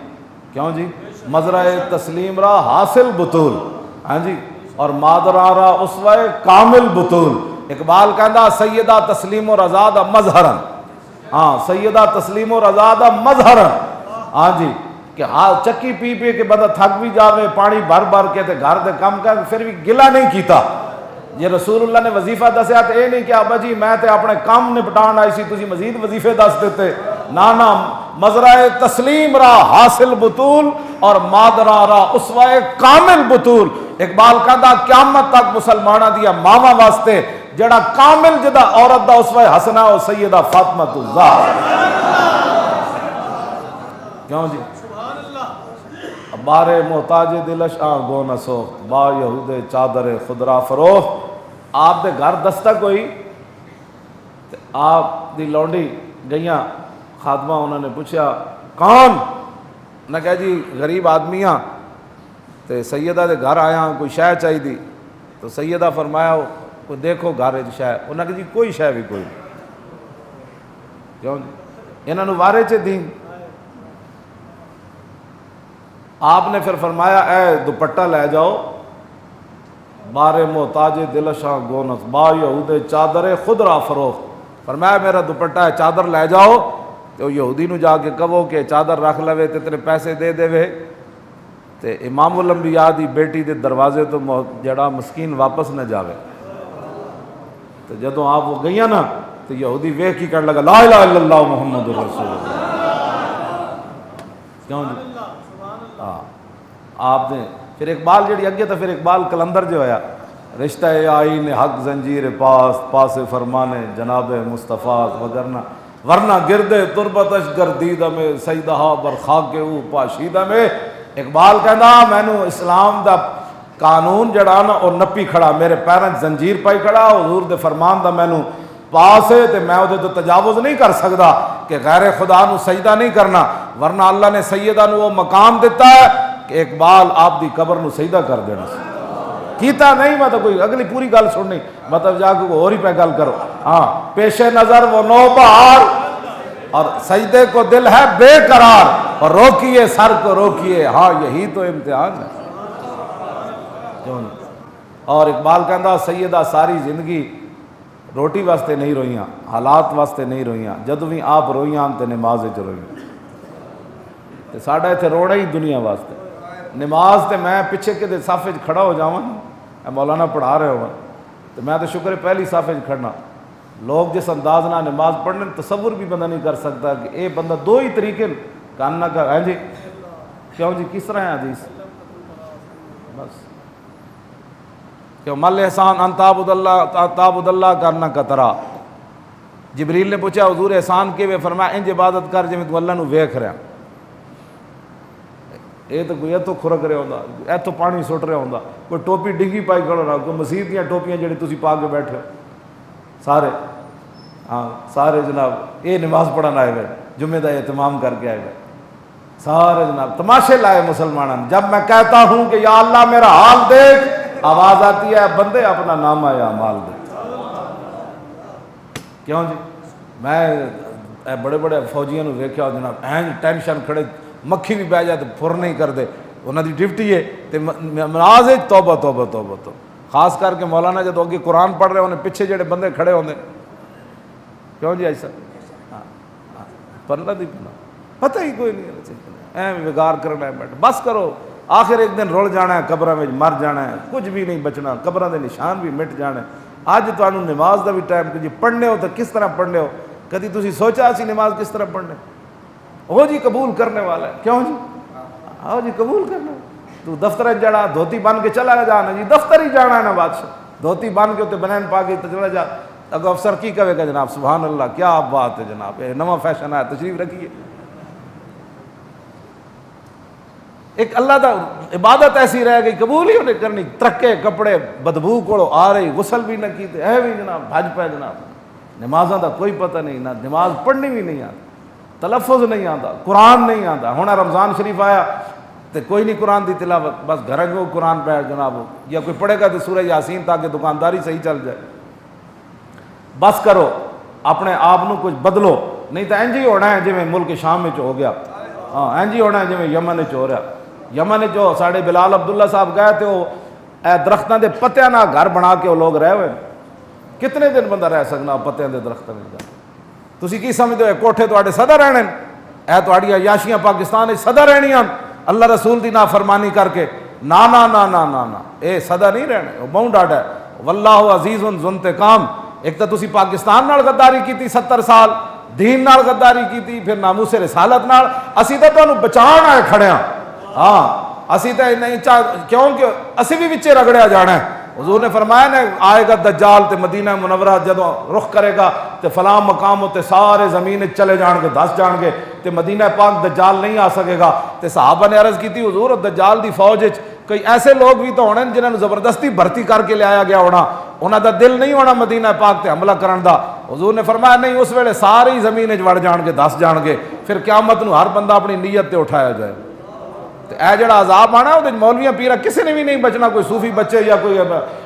کیوں جی؟ مزرعہ تسلیم را حاصل بطول، ہاں جی، اور مادرا را اسوہ کامل بطول۔ اقبال کہندا سیدہ تسلیم و رضا دا مظہرن، ہاں سیدہ تسلیم و رضا دا مظہرن، ہاں جی، کہ چکی پی پی کے بندہ تھک بھی جاوے، پانی بھر بھر کے تے گھر دے کم کر پھر بھی گلہ نہیں کیتا۔ یہ رسول اللہ نے وظیفہ دسیا تو یہ نہیں کہ ابا جی میں تے اپنے کام نپٹان آئی سی تسی مزید وظیفے دس دیتے، نانا مزرعہ تسلیم را حاصل بطول اور مادرا را اسوہ کامل بطول۔ اقبال کہندا قیامت تک مسلمانہ دیا ماما واسطے جڑا کامل جدا عورت دا اسوہ حسنہ او سیدہ فاطمہ الزہرا، کیوں جی؟ بارے محتاج دلش گو نہ سوخت، با یہود چادر خدرا فروخت۔ آپ دے گھر دستک ہوئی تے آپ دی لونڈی گئیاں خادمہ، انہوں نے پوچھا کون؟ نہ کہا جی غریب آدمیاں تے سیدہ دے گھر آیا کوئی شے چاہی دی، تو سیدہ فرمایا کوئی دیکھو گھر شے، انہوں نے کہا جی کوئی شے بھی کوئی، کیوں جی؟ انہوں نے وارے چے دین۔ آپ نے پھر فرمایا اے دوپٹہ لے جاؤ، بارے محتاج دلشاں گونس با یہود چادر خدرا فروخت، فرمایا میرا دوپٹہ ہے چادر لے جاؤ، تو یہودی نو جا کے کہو کہ چادر رکھ لوے تے تیرے پیسے دے دے وے، تے امام الانبیاء دی بیٹی دے دروازے تو جڑا مسکین واپس نہ جاوے۔ تو جدوں آپ وہ گئیاں نا تو یہودی ویکھ کی کہنے لگا لا الہ الا اللہ محمد رسول اللہ، کیوں جی؟ آپ نے پھر اقبال جڑی اگے تو پھر اقبال کلندر جو ہویا، رشتہ آئین حق زنجیر پاس پاس فرمان جناب مصطفیٰ، ورنہ گردے تربتش گردیدہ میں سیدہا برخاک او پاشیدہ میں۔ اقبال کہنا مینو اسلام دا قانون جڑا نا او نپی کھڑا، میرے پیروں زنجیر پائی کھڑا، حضور دے فرمان دا مینو پاس ہے تے میں وہ تو تجاوز نہیں کر سکتا کہ غیر خدا نو سجدہ نہیں کرنا، ورنہ اللہ نے سیدہ نو وہ مقام دیتا ہے کہ اقبال آپ دی قبر نو سجدہ کر دینا کیتا نہیں۔ میں تو کوئی اگلی پوری گل سننی، مطلب جا کے اور ہی پہ گل کرو۔ ہاں پیش نظر وہ نوبہار اور سجدے کو دل ہے بے قرار، اور روکیے سر کو روکیے، ہاں یہی تو امتحان ہے، کیوں نہیں؟ اور اقبال کہندا سیدہ ساری زندگی روٹی واسطے نہیں روئیاں، حالات واسطے نہیں روئیاں، جدوں بھی آپ روئیاں تے نماز وچ روئیاں، تے ساڈا ایتھے رونا ہی دنیا واسطے۔ نماز تے میں پیچھے کدے صف وچ کھڑا ہو جاواں، مولانا پڑھا رہے ہو تو میں تو شکر ہے پہلی صف وچ کھڑنا، لوگ جس انداز نہ نماز پڑھنے تصور بھی بندہ نہیں کر سکتا کہ اے بندہ دو ہی طریقے کاننا کا ہے جی، کیوں جی کس طرح ہے حدیث؟ بس کہ مل احسان ان تعبد اللہ کرنا کترا۔ جبریل نے پوچھا حضور احسان کے وے، فرمایا انج عبادت کر جویں تو اللہ نو ویکھ رہا۔ یہ تو کوئی تو کھرک رہا ہوندا، ایتھوں پانی سٹ رہا ہوندا، کوئی ٹوپی ڈنگی پائی کھڑا رہا، کوئی مسیح دیاں ٹوپیاں جڑی تسی پا کے بیٹھے سارے، ہاں سارے جناب یہ نماز پڑھن آئے ہوئے، جمعے دا اہتمام کر کے آئے ہوئے، سارے جناب تماشے لائے مسلمانوں۔ جب میں کہتا ہوں کہ یا اللہ میرا حال دیکھ، آواز آتی ہے بندے اپنا نام آیا مال دے، کیوں جی؟ میں بڑے بڑے فوجیوں نے ویکھیا جناب این ٹینشن کھڑے، مکھی بھی بہ جائے تو پھر نہیں کر دے، انہوں دی ڈیوٹی ہے تے نماز ہے توبہ توبہ توبہ تو خاص کر کے مولانا جب اگے قرآن پڑھ رہے ہونے پیچھے جڑے بندے کھڑے ہوندے، کیوں جی ایسا پڑھنا دی پتہ ہی کوئی نہیں، ایویں وگار کرنا ہے بیٹھ، بس کرو، آخر ایک دن رل جانا ہے، قبراں وچ مر جانا ہے، کچھ بھی نہیں بچنا، قبراں دے نشان بھی مٹ جانے۔ اج تانوں نماز دا بھی ٹائم کہ جی پڑھنے ہو تو کس طرح پڑھنے ہو، کدی تسی سوچا سی نماز کس طرح پڑھنے؟ وہ جی قبول کرنے والا ہے، کیوں جی؟ آؤ جی قبول کرنا، تو دفتر جڑا دھوتی بن کے چلا جانا جی، دفتر ہی جانا ہے نا بادشاہ، دھوتی بن کے تے بنین پا کے چلا جا، اگو افسر کی کہے گا جناب سبحان اللہ کیا بات ہے جناب، یہ نواں فیشن ہے، تشریف رکھیے۔ ایک اللہ دا عبادت ایسی رہ گئی قبول ہی انہیں کرنی، ترکے کپڑے بدبو کو آ رہی، غسل بھی نہ کیتے، ہے بھی جناب بھج پہ جناب، نمازاں دا کوئی پتہ نہیں، نہ نماز پڑھنی بھی نہیں آتی۔ تلفظ نہیں آتا، قرآن نہیں آتا. ہونا رمضان شریف آیا تو کوئی نہیں قرآن دی تلاوت، بس گھر کو قرآن پہ جناب، یا کوئی پڑھے گا تو سورہ یاسین تاکہ دکانداری صحیح چل جائے. بس کرو اپنے آپ نو کچھ بدلو، نہیں تو انج ہی ہونا ہے جی ملک شام میں ہو گیا. ہاں انج ہی ہونا ہے جی یمن ہو رہا. یمن جو ساڑھے بلال عبداللہ صاحب گئے تھے، وہ درختوں کے پتیاں نہ گھر بنا کے وہ لوگ رہے ہوئے. کتنے دن بندہ رہ سکنا پتیاں کے درختوں میں؟ تسی کی سمجھتے ہو کوٹھے تواڈے سدا رہنے اے تواڈی عیاشیاں پاکستان وچ سدا رہنیاں اللہ رسول دی نافرمانی کر کے؟ نا نا نا نا نا نا، اے سدا نہیں رہنے. بہت ڈاڈا ہے. واللہ عزیز ذو انتقام. ایک تو تسی پاکستان نال غداری کیتی 70 سال، دین نال غداری کیتی، پھر ناموس رسالت نال. اسی تے تانوں بچان آئے کھڑے ہاں. ہاں اسی تے نہیں کیونکہ اسی بھی وچے رگڑیا جانا ہے. حضور نے فرمایا نا آئے گا دجال تے مدینہ منورہ جدوں رخ کرے گا تے فلاں مقام تے سارے زمین چلے جان گے، دس جان گے تے مدینہ پاک دجال نہیں آ سکے گا. تے صحابہ نے عرض کی تھی حضور دجال دی فوج وچ کئی ایسے لوگ بھی تو ہونے جنہاں نوں زبردستی بھرتی کر کے لے آیا گیا ہونا، انہاں دا دل نہیں ہونا مدینہ پاک تے حملہ کرن دا. حضور نے فرمایا نہیں، اس ویلے ساری زمین وچ وڑ جان گے، دس جان گے. پھر قیامت نو ہر بندہ اپنی نیت تے اٹھایا جائے. اے جڑا عذاب آنا وہ مولویاں پیرا کسی نے بھی نہیں بچنا، کوئی صوفی بچے یا کوئی.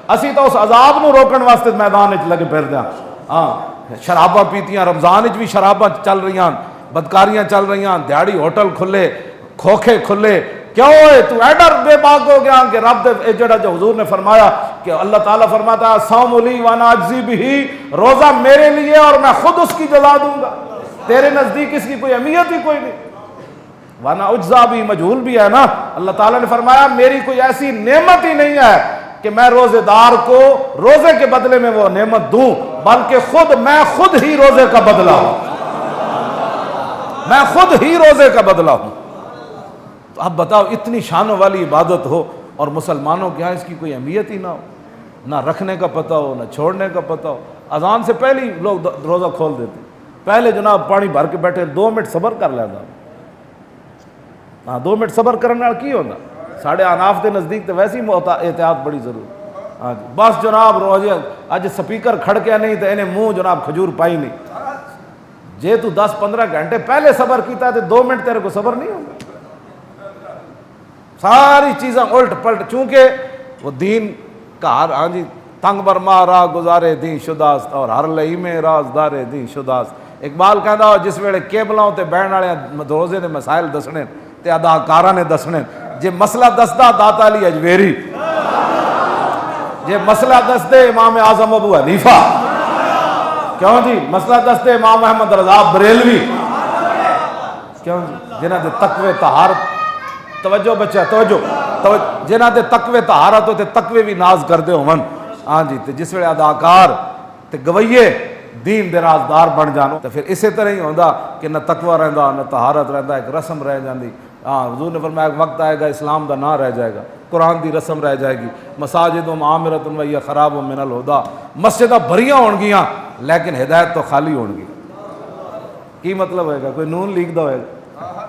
اسی تو اس عذاب نو روکن واسطے میدان وچ لگے پھردے ہاں. ہاں شراباں پیتیاں، رمضان وچ بھی شراباں چل رہی ہیں، بدکاریاں چل رہی ہیں، دیہڑی ہوٹل کھلے، کھوکھے کھلے. کیوں ہوئے تو ایڈا بے باک ہو گیا کہ رب دے جڑا جو حضور نے فرمایا کہ اللہ تعالیٰ فرماتا ہے صوم لی وانا اجزی بہی، روزہ میرے لیے اور میں خود اس کی جزا دوں گا. تیرے نزدیک اس کی کوئی اہمیت ہی کوئی نہیں. وانا اجزا بھی مجہول بھی ہے نا. اللہ تعالیٰ نے فرمایا میری کوئی ایسی نعمت ہی نہیں ہے کہ میں روزے دار کو روزے کے بدلے میں وہ نعمت دوں، بلکہ میں خود ہی روزے کا بدلہ ہوں. میں خود ہی روزے کا بدلہ ہوں. تو اب بتاؤ اتنی شانوں والی عبادت ہو اور مسلمانوں کے یہاں اس کی کوئی اہمیت ہی نہ ہو، نہ رکھنے کا پتہ ہو نہ چھوڑنے کا پتہ ہو. اذان سے پہلے ہی لوگ روزہ کھول دیتے. پہلے جناب پانی بھر کے بیٹھے 2 منٹ صبر کر لیتا. ہاں 2 منٹ صبر کرنے والا کی ہوتا. ساڑھے اناف کے نزدیک تو ویسے ہی احتیاط بڑی ضروری. ہاں جی بس جناب روزے اج سپیکر کھڑکیا نہیں تو انہیں منہ جناب کھجور پائی نہیں. جے تو 10-15 گھنٹے پہلے صبر کیتا تو 2 منٹ تیرے کو صبر نہیں ہوگا. ساری چیزیں الٹ پلٹ، چونکہ وہ دین کا ہاں جی تنگ برما راہ گزارے دین شداست اور ہر لئی میں رازدارے دین شداست. اقبال کہندا ہو جس ویلے کیبلاں تے بہن والے روزے دے مسائل دسنے تے اداکاراں نے دسنے. جے مسئلہ دسدا داتا علی اجویری، جے مسئلہ دسدے امام اعظم ابو حنیفہ، کیوں جی مسئلہ دسدے امام احمد رضا بریلوی، کیوں جی جنہاں دے تقوی طہارت، توجہ بچہ توجہ جنہاں دے تقوی طہارت ہوتے تقوی بھی ناز کردے ہون. ہاں جی تے جس ویلے اداکار تے گویے دین دے رازدار بن جانو تو پھر اسی طرح ہی ہوندا کہ نہ تقوی رہندا نہ طہارت رہندا، ایک رسم رہ جاندی. ہاں حضور نے فرمایا ایک وقت آئے گا اسلام دا نہ رہ جائے گا، قرآن دی رسم رہ جائے گی. مساجد عامرۃ وہی خراب من الہدا، مسجداں بھریاں ہون گیاں لیکن ہدایت تو خالی ہون گی. کی مطلب ہوئے گا؟ کوئی نون لیگ دا ہوئے گا،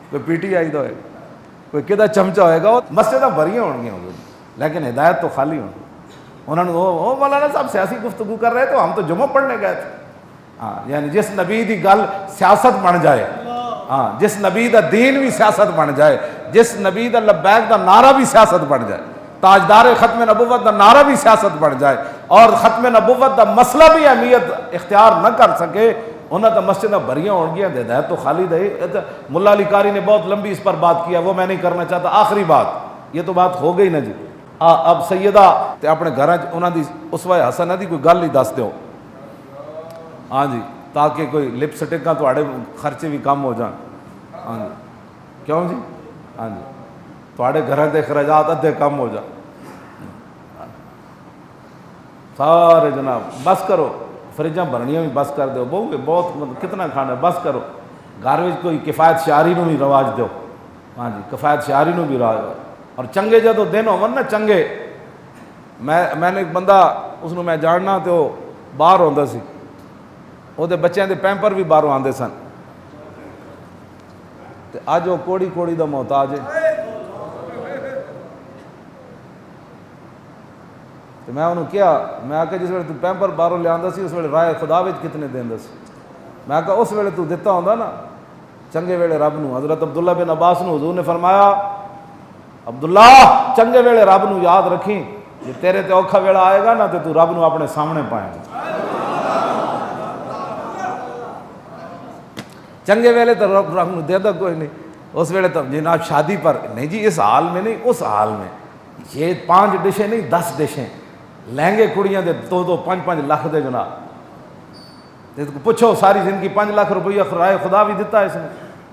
کوئی پی ٹی آئی دا ہوئے گا، کوئی کدھا چمچہ ہوئے گا. مسجداں بھریاں ہون گیاں لیکن ہدایت تو خالی ہون گی. انہوں نے وہ مولانا صاحب سیاسی گفتگو کر رہے تو ہم تو جمعہ پڑھنے گئے تھے. ہاں یعنی جس نبی دی گل سیاست بن جائے، ہاں جس نبی دا دین بھی سیاست بن جائے، جس نبی دا لبیک دا نعرہ بھی سیاست بن جائے، تاجدار ختم نبوت دا نعرہ بھی سیاست بن جائے اور ختم نبوت دا مسئلہ بھی اہمیت اختیار نہ کر سکے، انہوں نے مسجدیں بھریاں ہون گیا. ہدایت تو خالی دے. ملا علی قاری نے بہت لمبی اس پر بات کیا، وہ میں نہیں کرنا چاہتا. آخری بات یہ تو بات ہو گئی نا جی. اب سیدہ تے اپنے گھر انہوں دی اسوہ حسنہ دی کوئی گل ہی دس دیو. ہاں جی تاکہ کوئی لپسٹکاں تواڈے خرچے بھی کم ہو جان. ہاں جی کیوں جی؟ ہاں جی تواڈے گھراں دے اخراجات ادھے کم ہو جان. سارے جناب بس کرو، فریجاں بھرنیاں بھی بس کر دو. بہت کتنا کھانا بس کرو. گھر میں کوئی کفایت شعاری نو بھی رواج دو. ہاں جی کفایت شعاری نو بھی رواج. اور چنگے جدو دن ہون نا چنگے، میں نے ایک بندہ اس نو میں جاننا تو باہر ہوندا سی، وہ دے بچیاں دے پیمپر بھی باہروں آندے سن. تے اج وہ کوڑی کوڑی دا محتاج ہے. تو میں انہوں کیا، میں آکھا جس ویلے تو پیمپر باہروں لے آندا سی اس ویلے رائے خدا وچ کتنے دیندا سی. میں آکھا اس ویلے تو دتا ہوندا نا چنگے ویلے رب نو، حضرت عبداللہ بن عباس نو حضور نے فرمایا عبداللہ چنگے ویلے رب نو یاد رکھی، جی تیرے تے اوکھا ویلا آئے گا نا تے تو رب نو اپنے سامنے پائے گا۔ چنگے ویلے تو رب نو دے دا کوئی نہیں، اس ویلے تو جناب شادی پر نہیں جی، اس حال میں نہیں، اس حال میں یہ 5 ڈشیں نہیں 10 ڈشیں لہنگے کڑیاں دے 2-2 5-5 لاکھ دے جناب، پوچھو ساری زندگی 5 لاکھ روپیہ خرائے خدا بھی دیتا ہے اس نے۔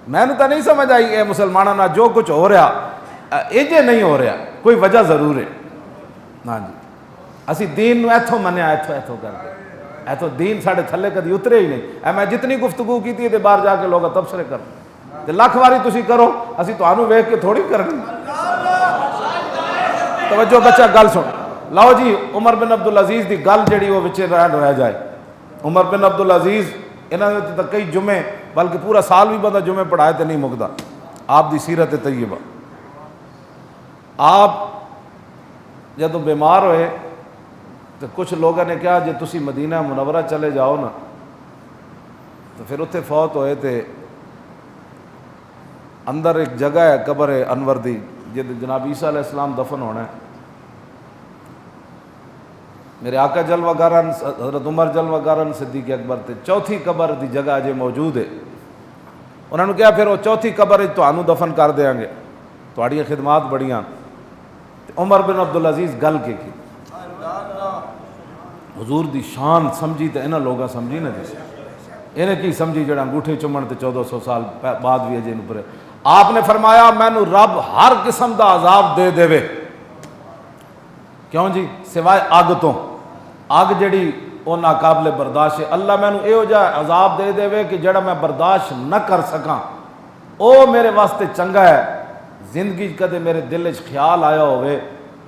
میں نے تو نہیں سمجھ آئی اے مسلمانوں نہ جو کچھ ہو رہا ایجے نہیں ہو رہا، کوئی وجہ ضرور ہے۔ ہاں جی اسی دین نو ایتھوں منیا، ایتھوں کر کے ایتھوں دین ساڑھے تھلے کدی اترے ہی نہیں۔ اے میں جتنی گفتگو کی تھی باہر جا کے لوگ تبصرے کر تے لاکھ واری تسی کرو، اسی تانوں ویکھ کے تھوڑی کرنی۔ توجہ بچہ گل سن، لاؤ جی عمر بن عبدالعزیز دی گل جڑی وہ وچے رہ جائے۔ عمر بن عبدالعزیز انہوں نے تو کئی جمعے بلکہ پورا سال بھی بندہ جمعے پڑھائے تو نہیں مکتا۔ آپ دی سیرت طیبہ، آپ جب بیمار ہوئے تو کچھ لوگوں نے کہا جی تسی مدینہ منورہ چلے جاؤ نا، تو پھر اتنے فوت ہوئے تھے۔ اندر ایک جگہ ہے قبر انور دی جد جناب عیسیٰ علیہ السلام دفن ہونا ہے۔ میرے آقا جلوہ گارن حضرت عمر جلوہ گارن صدیق اکبر تے چوتھی قبر دی جگہ اجے موجود ہے۔ انہوں نے کہا پھر وہ چوتھی قبر تانوں دفن کر دیاں گے، تہاڈیاں خدمات بڑیاں۔ عمر بن عبدالعزیز گل کے کی حضور دی شان سمجھی تے انہاں لوگاں سمجھی نہ جس انہیں کی سمجھی جڑا انگوٹھے چمن تے 1400 سال بعد بھی اجے نو پرے۔ آپ نے فرمایا مینوں رب ہر قسم دا عذاب دے دے، کیوں جی؟ سوائے اگ تو، اگ جڑی وہ ناقابل برداشت ہے، اللہ میں نے یہو جہا عذاب دے دے کہ جڑا میں برداشت نہ کر سکاں، او میرے واسطے چنگا ہے۔ زندگی کدے میرے دل وچ خیال آیا ہوئے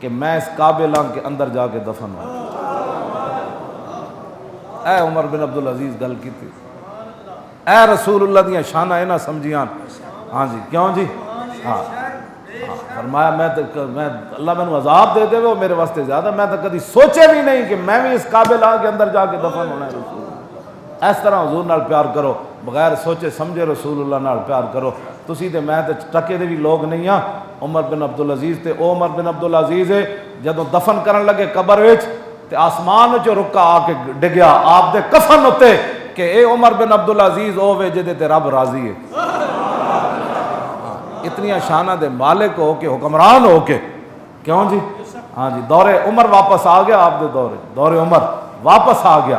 کہ میں اس قابل ہاں کے اندر جا کے دفن ہوں۔ اے عمر بن عبدالعزیز گل کی تھی، اے رسول اللہ دیاں شانہ انہاں سمجھیاں۔ ہاں جی کیوں جی؟ ہاں فرمایا میں اللہ میں نے عذاب دے دے وہ میرے واسطے زیادہ، میں تو کدی سوچے بھی نہیں کہ میں بھی اس قابل آ کے اندر جا کے دفن ہونا ہے۔ رسول اس طرح حضور نال پیار کرو، بغیر سوچے سمجھے رسول اللہ نال پیار کرو۔ تسی تے میں تے ٹکے دے بھی لوگ نہیں ہاں۔ عمر بن عبدالعزیز تے او عمر بن عبدالعزیز ہے جدوں دفن کرن لگے قبر وچ تے آسمان وچ رکا آ کے ڈگیا آپ دے کفن اتے کہ اے عمر بن عبدالعزیز او وے جدے تے رب راضی ہے۔ اتنی شانہ دے مالک ہو کے حکمران ہو کے، کیوں جی؟ ہاں جی دور عمر واپس آ گیا، آپ دے دور عمر واپس آ گیا،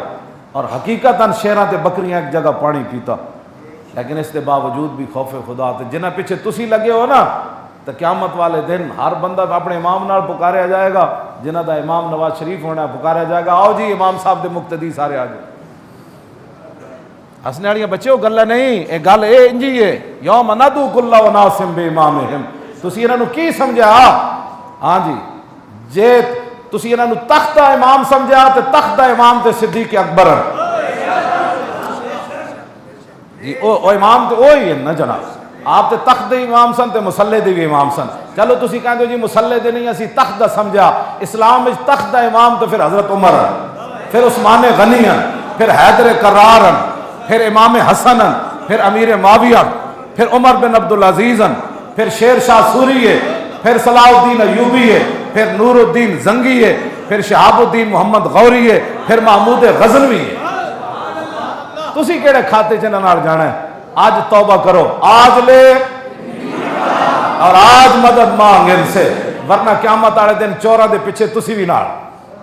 اور حقیقتاً شیراں تے بکریاں ایک جگہ پانی پیتا، لیکن اس کے باوجود بھی خوف خدا تے جنہ پیچھے تسی لگے ہو نا، تو قیامت والے دن ہر بندہ اپنے امام نال پکاریا جائے گا، جنہ دا امام نواز شریف ہونا پکاریا جائے گا، آؤ جی امام صاحب دے مقتدی سارے آ جائے۔ ہسنے والیاں بچے ہو گلہ نہیں، اے گل اے انجی ہے، یوم ندعو کل اناس بامامہم۔ تسی انہاں نو کی سمجھا؟ ہاں جی جے تسی انہاں نو تختہ امام سمجھا تے تختہ امام تے صدیق اکبر جی، او امام تے وہی ہے نا جناب، آپ تے تخت دے امام سن تے مسلح دے بھی امام سن۔ چلو تسی کہندے ہو جی مسلح دے نہیں، اسی تخت دا سمجھا۔ اسلام وچ تخت دا امام تو پھر حضرت عمر، پھر عثمان غنی، پھر حیدر کرار، پھر امام حسن، پھر امیر معاویہ، پھر عمر بن عبدالعزیز، پھر شیر شاہ سوری ہے، پھر صلاح الدین ایوبی ہے، پھر نور الدین زنگی ہے، پھر شہاب الدین محمد غوری ہے، پھر محمود غزنوی ہے۔ تسی کیڑے کھاتے چ نال جانا ہے؟ آج توبہ کرو، آج لے اور آج مدد مانگ ان سے، ورنہ قیامت والے دن چوراں دے پیچھے تسی بھی نال۔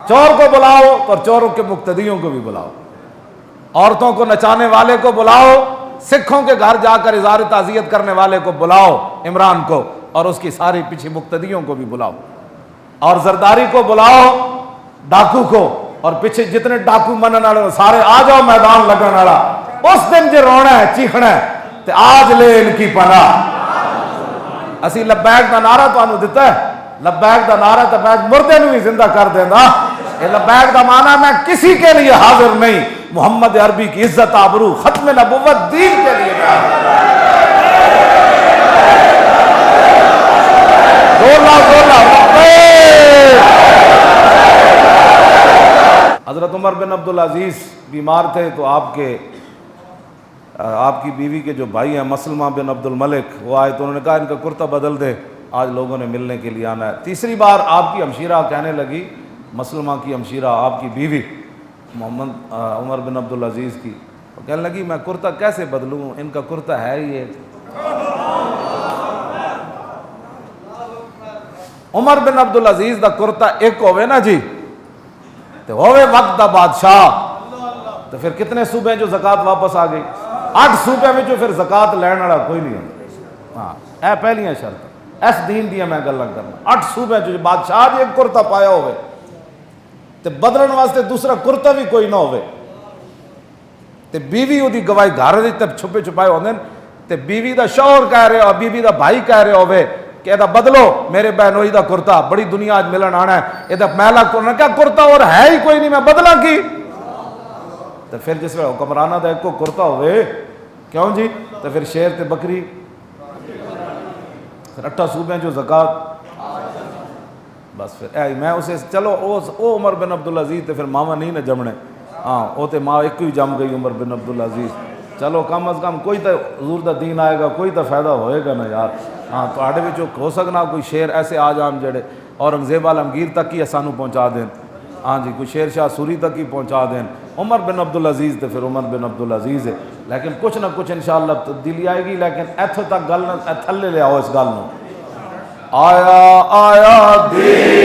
چور کو بلاؤ اور چوروں کے مقتدیوں کو بھی بلاؤ، عورتوں کو نچانے والے کو بلاؤ، سکھوں کے گھر جا کر اظہار تعزیت کرنے والے کو بلاؤ عمران کو، اور اس کی ساری پیچھے مقتدیوں کو بھی بلاؤ، اور زرداری کو بلاؤ، ڈاکو کو، اور پیچھے جتنے ڈاکو منن والے سارے آ جاؤ میدان لگن والا۔ اس دن جو رونا ہے چیخنا ہے تے آج لے ان کی پناہ۔ اسی لبیک دا نعرہ تانوں دتا ہے، لبیک دا نعرہ تے میں مردے نو بھی زندہ کر دیندا۔ اے لبیک دا معنی میں کسی کے لیے حاضر نہیں، محمد عربی کی عزت آبرو ختم نبوت دین کے لیے حضرت عمر بن عبدالعزیز بیمار تھے تو آپ کے آپ کی بیوی کے جو بھائی ہیں مسلمہ بن عبد الملک، وہ آئے تو انہوں نے کہا ان کا کرتا بدل دے، آج لوگوں نے ملنے کے لیے آنا ہے۔ تیسری بار آپ کی ہمشیرہ کہنے لگی، مسلمہ کی ہمشیرہ آپ کی بیوی محمد عمر بن عبدالعزیز کی، وہ کہنے لگی میں کرتا کیسے بدلوں، ان کا کرتا ہے ہی یہ۔ عمر بن عبدالعزیز دا کرتا ایک ہوئے نا جی، تو ہوئے وقت دا بادشاہ، تو پھر کتنے صوبے جو زکاة واپس آ گئی؟ 8 صوبے میں جو پھر زکاة لین والا کوئی نہیں ہوتا۔ ہاں اے پہلیاں شرط اس دین دیا میں گلاں کرنا۔ 8 صوبے جو بادشاہ جی ایک کرتا پایا ہوئے تے بدلن واسطے دوسرا کرتا بھی کوئی نہ ہوئے، تے بیوی دی گواہی گھر وچ تے چھپے چھپائے ہوندے تے بیوی دا شوہر کہہ رہے ہو، بیوی دا بھائی کہہ رہے ہوئے کہ ادا بدلو میرے بہنوئی دا کرتا، بڑی دنیا آج ملن آنا ہے، ادا میلا کرنا کیا کرتا اور ہے ہی کوئی نہیں، میں بدلا کی؟ تو پھر جس میں حکمرانہ دا ایک کو کرتا ہوئے، کیوں جی؟ تو پھر شیر تے بکری، پھر 8 صوبے جو زکاة، بس پھر اے میں اسے چلو او عمر بن عبدالعزیز تے پھر ماما نہیں نہ جمنے، ہاں او تے ماں ایک ہی جم گئی عمر بن عبدالعزیز، چلو کم از کم کوئی تو حضور دا دین آئے گا، کوئی تو فائدہ ہوئے گا نا یار۔ ہاں تو آڑے وچوں ہو سکنا کوئی شیر ایسے آ جان جڑے اورنگزیب عالمگیر تک ہی سانو پہنچا دیں، ہاں جی کوئی شیر شاہ سوری تک ہی پہنچا دیں۔ عمر بن عبدالعزیز تو پھر عمر بن عبدالعزیز ہے، لیکن کچھ نہ کچھ انشاءاللہ تبدیلی آئے گی، لیکن ایتھوں تک گل نہ تھلے لے آؤ اس گل نو۔ آیا آیا دین